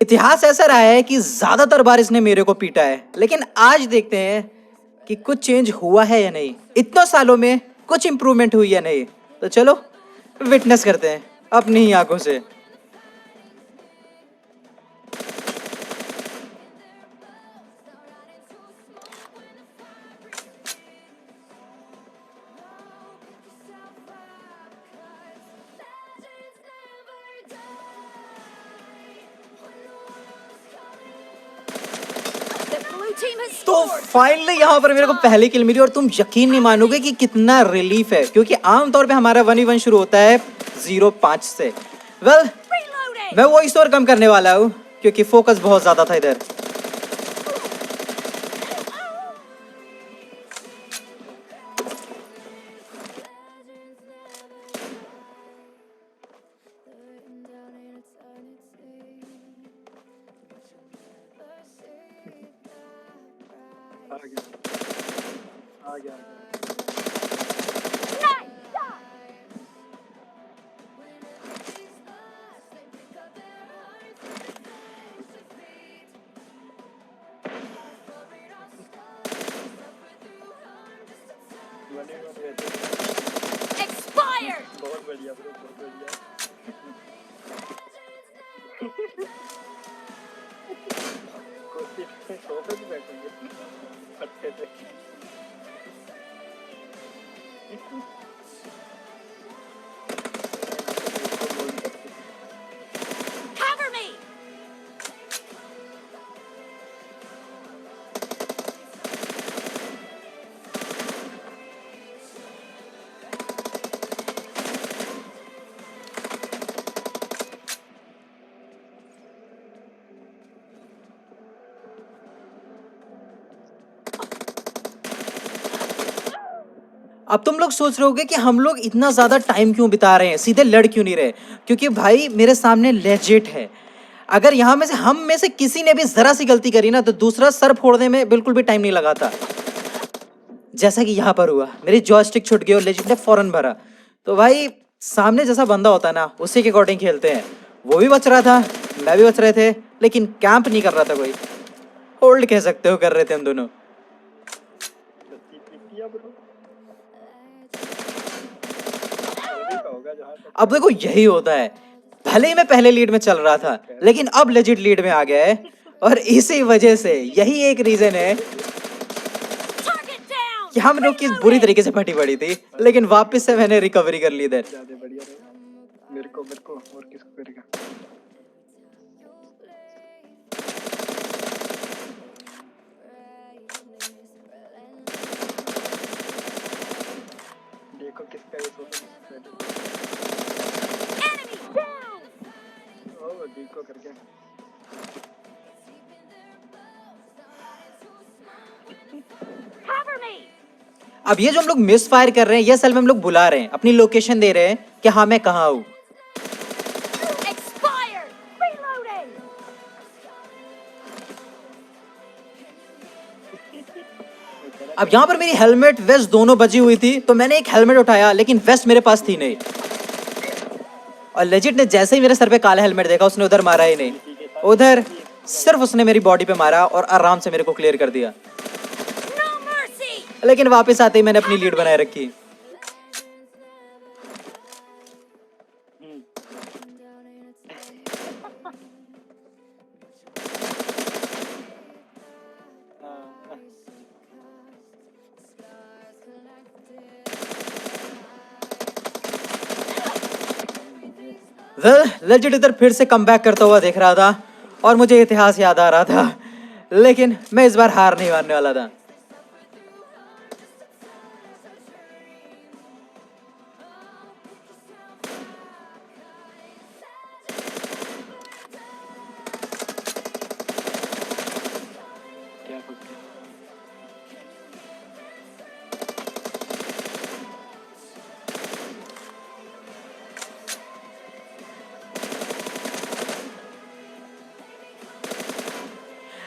इतिहास ऐसा रहा है कि ज्यादातर बार इसने मेरे को पीटा है, लेकिन आज देखते हैं कि कुछ चेंज हुआ है या नहीं, इतने सालों में कुछ इंप्रूवमेंट हुई या नहीं। तो चलो विटनेस करते हैं अपनी ही आंखों से। तो फाइनली यहाँ पर मेरे को पहली किल मिली और तुम यकीन नहीं मानोगे कि कितना रिलीफ है, क्योंकि आमतौर पे हमारा 1v1 शुरू होता है 0-5 से। वेल मैं वो इस और कम करने वाला हूँ क्योंकि फोकस बहुत ज्यादा था इधर। आ गया Expired! बहुत बढ़िया ब्रो, बहुत बढ़िया। कोशिश सोफे पे बैठेंगे अच्छे से। Cover me! अब तुम लोग सोच रहे होगे कि हम लोग इतना ज्यादा टाइम क्यों बिता रहे हैं, सीधे लड़ क्यों नहीं रहे। क्योंकि भाई मेरे सामने लेजिट है। अगर यहाँ में से हम में से किसी ने भी जरा सी गलती करी ना तो दूसरा सर फोड़ने में बिल्कुल भी टाइम नहीं लगाता। जैसा कि यहाँ पर हुआ, मेरी जॉयस्टिक छूट गई और लेजिट ने फौरन भरा। तो भाई सामने जैसा बंदा होता है ना उसी के अकॉर्डिंग खेलते हैं। वो भी बच रहा था, मैं भी बच रहे थे, लेकिन कैंप नहीं कर रहा था कोई। होल्ड कह सकते हो कर रहे थे हम दोनों। अब देखो यही होता है, भले ही मैं पहले लीड में चल रहा था लेकिन अब लेजिट लीड में आ गया है। और इसी वजह से यही एक रीजन है Target down! कि हम लोग की बुरी तरीके से फटी पड़ी थी, लेकिन वापस से मैंने रिकवरी कर ली इधर। ज्यादा बढ़िया रहे। मेरे को और किसको करेगा। देखो किसका ये सोफा Enemy down! ओ देखो करके। Cover me! अब ये जो हम लोग मिस फायर कर रहे हैं, ये असल में हम लोग बुला रहे हैं, अपनी लोकेशन दे रहे हैं कि हाँ मैं कहाँ हूँ। Expired! Reloading! अब यहाँ पर मेरी हेलमेट वेस्ट दोनों बची हुई थी, तो मैंने एक हेलमेट उठाया लेकिन वेस्ट मेरे पास थी नहीं। और लेजिट ने जैसे ही मेरे सर पे काला हेलमेट देखा उसने उधर मारा ही नहीं, उधर सिर्फ उसने मेरी बॉडी पे मारा और आराम से मेरे को क्लियर कर दिया। No mercy! लेकिन वापस आते ही मैंने अपनी लीड बनाए रखी। वेल लेजिट इधर फिर से कम बैक करता हुआ देख रहा था और मुझे इतिहास याद आ रहा था, लेकिन मैं इस बार हार नहीं मानने वाला था। क्या कुछ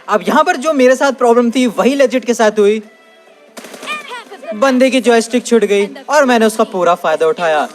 अब यहाँ पर जो मेरे साथ प्रॉब्लम थी वही लेजिट के साथ हुई। And half of the बंदे की जॉयस्टिक छूट गई और मैंने उसका पूरा फायदा उठाया।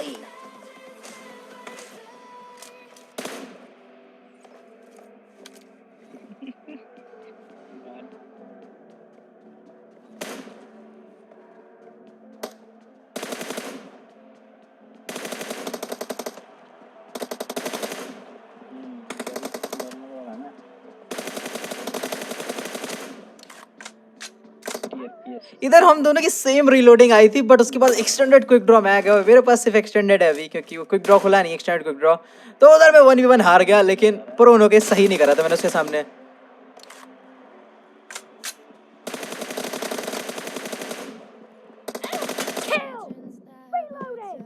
इधर हम दोनों की सेम रीलोडिंग आई थी, बट उसके बाद एक्सटेंडेड क्विक ड्रॉ मैं आ गया। मेरे पास सिर्फ एक्सटेंडेड है अभी, क्योंकि वो क्विक ड्रॉ खुला नहीं, एक्सटेंडेड क्विक ड्रॉ। तो उधर मैं 1v1 हार गया, लेकिन प्रो होके सही नहीं करा था मैंने उसके सामने। Kill! Reloading!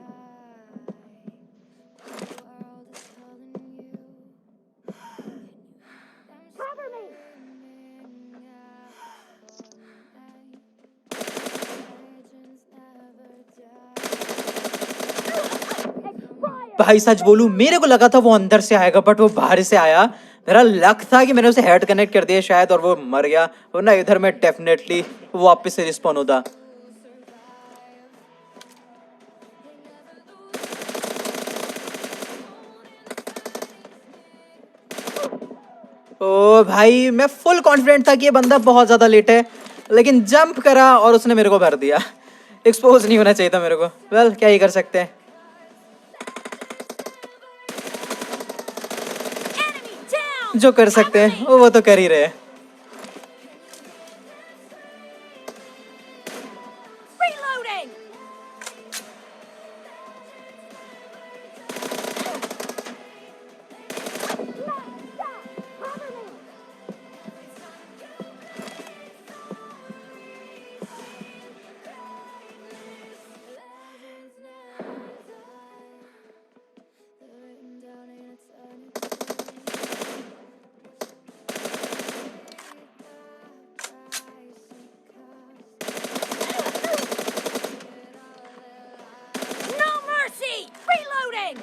Cover me! Expired! भाई सच बोलूं, मेरे को लगा था वो अंदर से आएगा, बट वो बाहर से आया। मेरा लक था कि मैंने उसे हेड कनेक्ट कर दिया शायद, और वो मर गया, वरना इधर मैं डेफिनेटली वापस से रिस्पॉन होता। ओ भाई, मैं फुल कॉन्फिडेंट था कि ये बंदा बहुत ज्यादा लेट है, लेकिन जंप करा और उसने मेरे को भर दिया। एक्सपोज नहीं होना चाहिए था मेरे को। वेल, क्या ही कर सकते हैं। Enemy down! जो कर सकते हैं वो तो कर ही रहे हैं। Reloading! Cover me! No mercy! Reloading!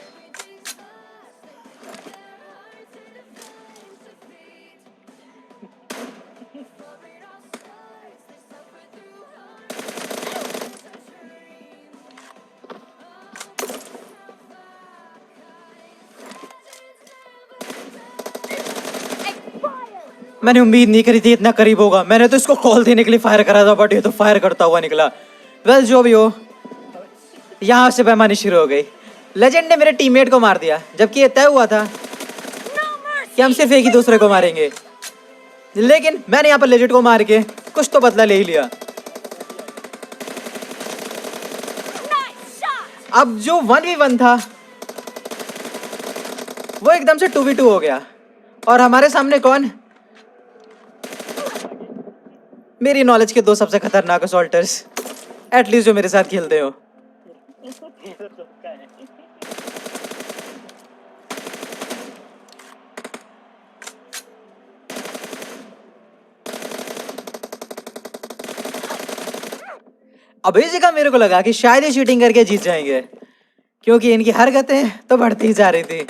Expired! मैंने उम्मीद नहीं करी थी इतना करीब होगा। मैंने तो इसको कॉल देने के लिए फायर करा था, बट ये तो फायर करता हुआ निकला। वेल, जो भी हो, यहाँ से बेईमानी शुरू हो गई। लेजेंड ने मेरे टीममेट को मार दिया, जबकि ये तय हुआ था No mercy! कि हम सिर्फ एक ही दूसरे को मारेंगे। लेकिन मैंने यहाँ पर लेजेंड को मार के कुछ तो बदला ले ही लिया। Nice shot! अब जो 1v1 था वो एकदम से 2v2 हो गया, और हमारे सामने कौन? मेरी नॉलेज के दो सबसे खतरनाक असॉल्टर्स, एटलीस्ट जो मेरे साथ खेलते हो। अब इस जगह मेरे को लगा कि शायद ये चीटिंग करके जीत जाएंगे, क्योंकि इनकी हरकतें तो बढ़ती ही जा रही थी।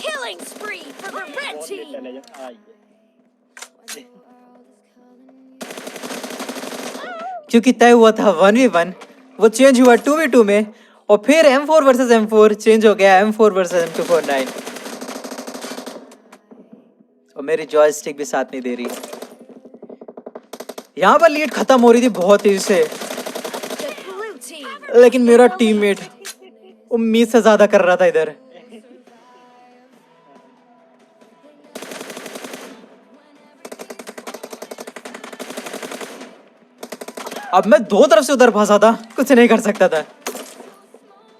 Killing spree for the red team! चले जा आई क्योंकि तय हुआ था 1v1, वो चेंज हुआ 2v2 में, और फिर M4 वर्सेस M4 चेंज हो गया M4 वर्सेस M249। और मेरी जॉयस्टिक भी साथ नहीं दे रही। यहाँ पर लीड खत्म हो रही थी बहुत तेजी से, The blue team! लेकिन मेरा टीममेट उम्मीद से ज्यादा कर रहा था इधर। अब मैं दो तरफ से उधर फंसा था, कुछ नहीं कर सकता था।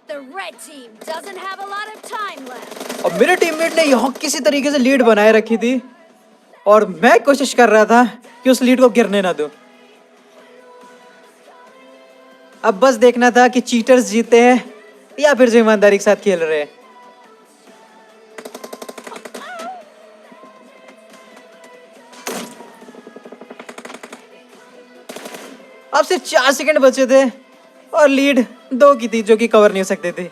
The red team doesn't have a lot of time left. अब मेरे टीममेट ने यहाँ किसी तरीके से लीड बनाए रखी थी, और मैं कोशिश कर रहा था कि उस लीड को गिरने ना दूं। अब बस देखना था कि चीटर्स जीते हैं या फिर जो ईमानदारी के साथ खेल रहे हैं। अब सिर्फ 4 सेकंड बचे थे और लीड 2 की थी, जो कि कवर नहीं हो सकती थी।